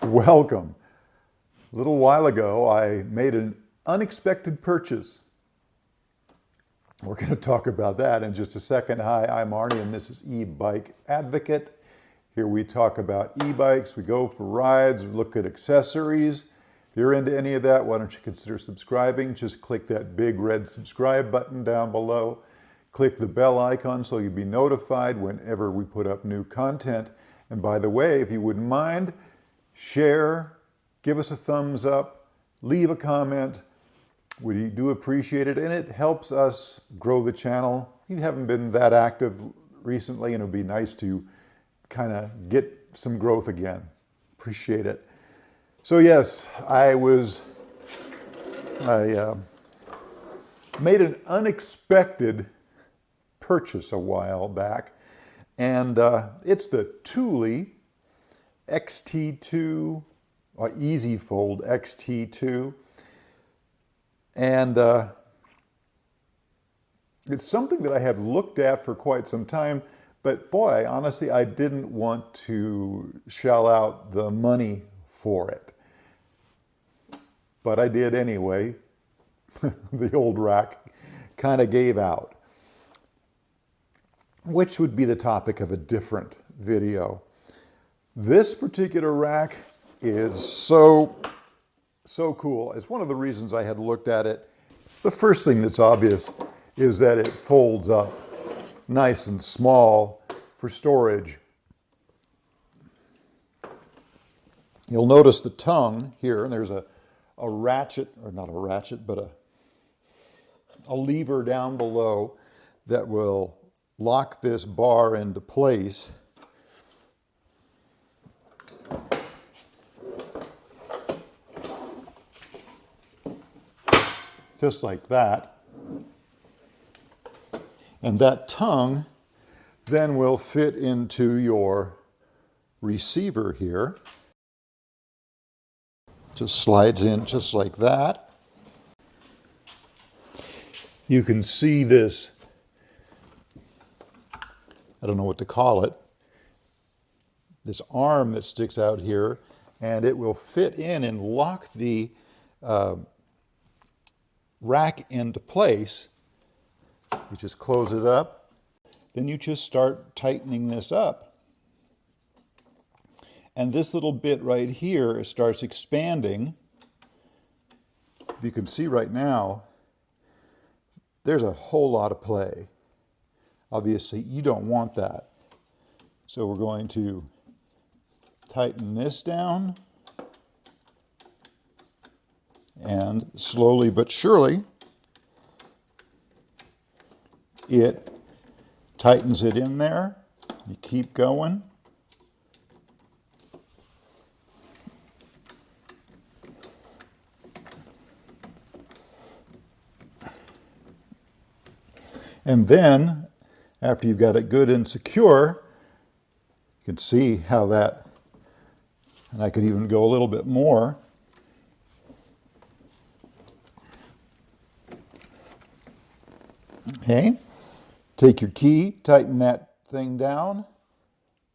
Welcome. A little while ago, I made an unexpected purchase. We're going to talk about that in just a second. Hi, I'm Arnie, and this is E-Bike Advocate. Here we talk about e-bikes, we go for rides, we look at accessories. If you're into any of that, why don't you consider subscribing? Just click that big red subscribe button down below. Click the bell icon so you'll be notified whenever we put up new content. And by the way, if you wouldn't mind, share, give us a thumbs up, leave a comment. We do appreciate it, and it helps us grow the channel. You haven't been that active recently, and it would be nice to kind of get some growth again. Appreciate it. So yes, I made an unexpected purchase a while back, and it's the Thule XT2 or Easyfold XT2, and it's something that I had looked at for quite some time, but boy, honestly, I didn't want to shell out the money for it, but I did anyway. The old rack kind of gave out, which would be the topic of a different video. This particular rack is so cool. It's one of the reasons I had looked at it. The first thing that's obvious is that it folds up nice and small for storage. You'll notice the tongue here, and there's a ratchet, or not a ratchet, but a lever down below that will lock this bar into place. Just like that. And that tongue then will fit into your receiver here. Just slides in just like that. You can see this, I don't know what to call it, this arm that sticks out here, and it will fit in and lock the rack into place. You just close it up, then you just start tightening this up. And this little bit right here starts expanding. You can see right now, there's a whole lot of play. Obviously, you don't want that. So we're going to tighten this down. And slowly but surely, it tightens it in there. You keep going. And then, after you've got it good and secure, you can see how that, and I could even go a little bit more. Okay, take your key, tighten that thing down.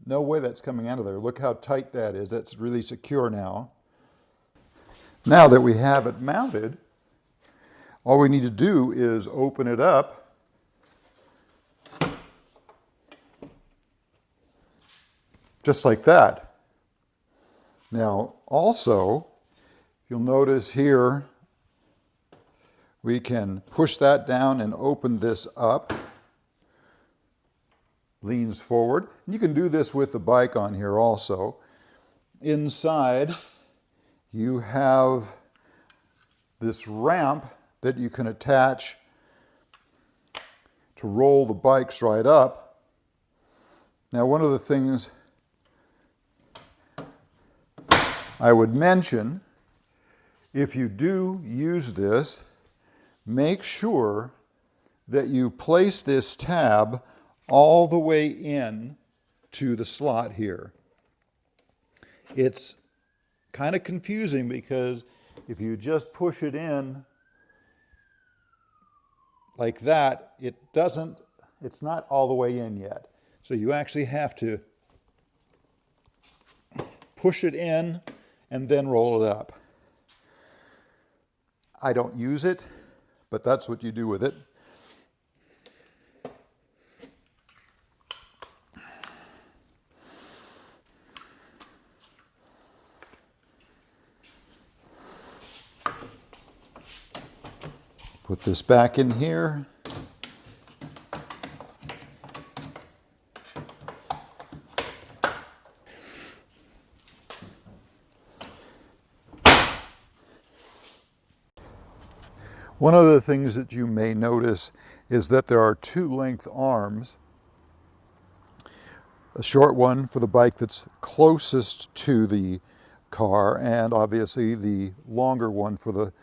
No way that's coming out of there. Look how tight that is. That's really secure now. Now that we have it mounted, all we need to do is open it up. Just like that. Now, also, you'll notice here, we can push that down and open this up. Leans forward. You can do this with the bike on here also. Inside, you have this ramp that you can attach to roll the bikes right up. Now, one of the things I would mention, if you do use this, make sure that you place this tab all the way in to the slot here. It's kind of confusing because if you just push it in like that, it's not all the way in yet. So you actually have to push it in, and then roll it up. I don't use it, but that's what you do with it. Put this back in here. One of the things that you may notice is that there are two length arms. A short one for the bike that's closest to the car, and obviously the longer one for the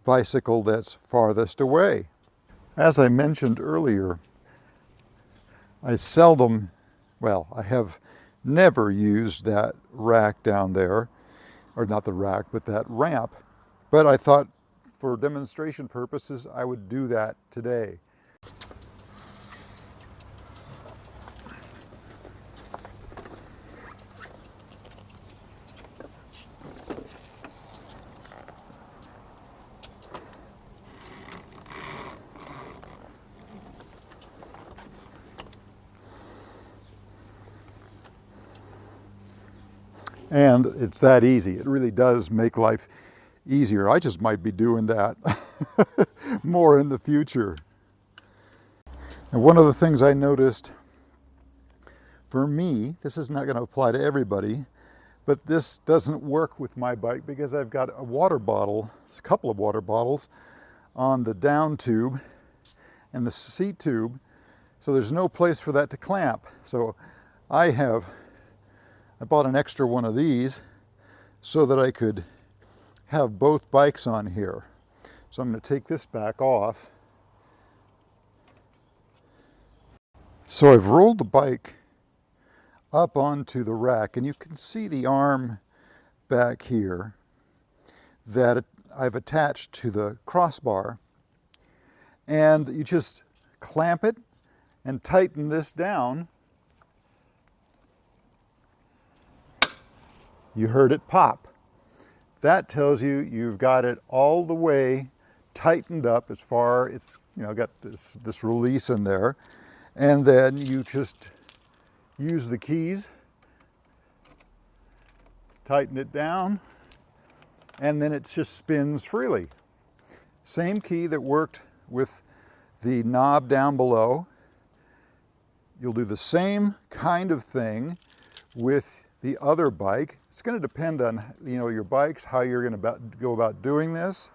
bicycle that's farthest away. As I mentioned earlier, I have never used that rack down there, or not the rack, but that ramp. But I thought for demonstration purposes, I would do that today. And it's that easy. It really does make life easier. I just might be doing that more in the future. And one of the things I noticed for me, this is not going to apply to everybody, but this doesn't work with my bike because I've got a water bottle, a couple of water bottles on the down tube and the seat tube, so there's no place for that to clamp. So I bought an extra one of these so that I could have both bikes on here. So I'm going to take this back off. So I've rolled the bike up onto the rack, and you can see the arm back here that I've attached to the crossbar. And you just clamp it and tighten this down. You heard it pop. That tells you you've got it all the way tightened up as far as, got this release in there. And then you just use the keys, tighten it down, and then it just spins freely. Same key that worked with the knob down below. You'll do the same kind of thing with the other bike. It's going to depend on your bikes, how you're going to go about doing this.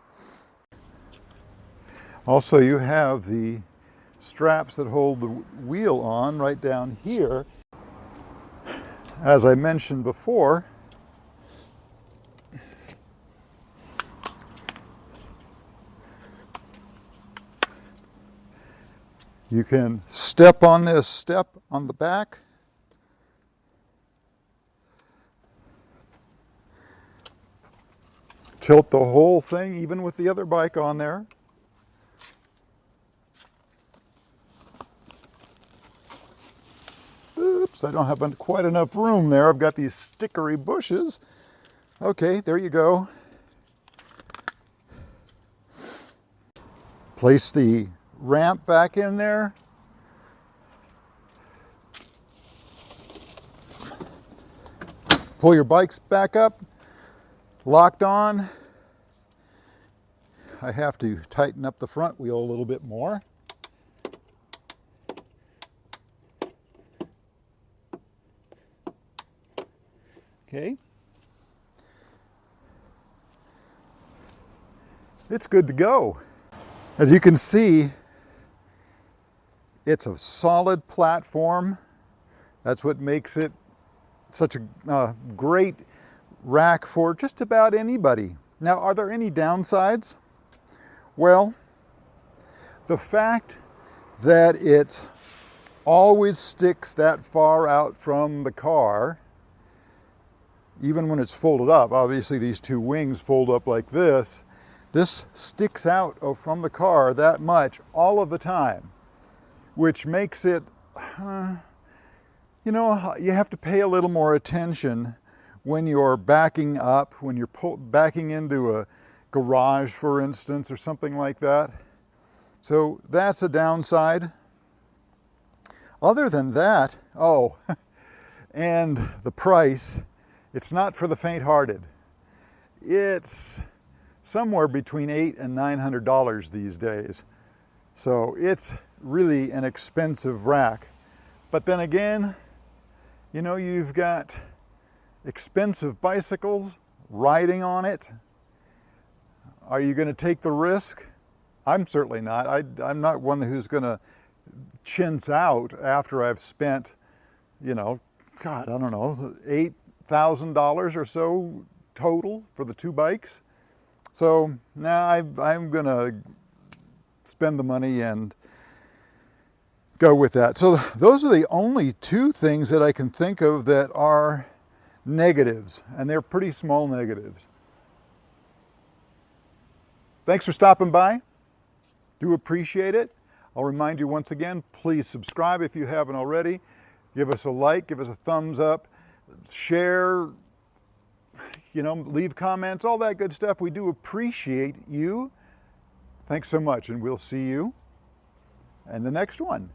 Also, you have the straps that hold the wheel on right down here. As I mentioned before, you can step on this step on the back. Tilt the whole thing, even with the other bike on there. Oops, I don't have quite enough room there. I've got these stickery bushes. Okay, there you go. Place the ramp back in there. Pull your bikes back up. Locked on. I have to tighten up the front wheel a little bit more. Okay. It's good to go. As you can see, it's a solid platform. That's what makes it such a great rack for just about anybody. Now, are there any downsides? Well, the fact that it always sticks that far out from the car, even when it's folded up, obviously these two wings fold up like this, this sticks out from the car that much all of the time, which makes it, you have to pay a little more attention when you're backing up, when you're backing into a garage, for instance, or something like that. So that's a downside. Other than that, oh, and the price, it's not for the faint-hearted. It's somewhere between $800 and $900 these days. So it's really an expensive rack. But then again, you know, you've got expensive bicycles, riding on it. Are you going to take the risk? I'm certainly not. I'm not one who's going to chintz out after I've spent, you know, God, I don't know, $8,000 or so total for the two bikes. So now I'm going to spend the money and go with that. So those are the only two things that I can think of that are negatives, and they're pretty small negatives. Thanks for stopping by. Do appreciate it. I'll remind you once again, please subscribe if you haven't already. Give us a like, give us a thumbs up, share, you know, leave comments, all that good stuff. We do appreciate you. Thanks so much, and we'll see you in the next one.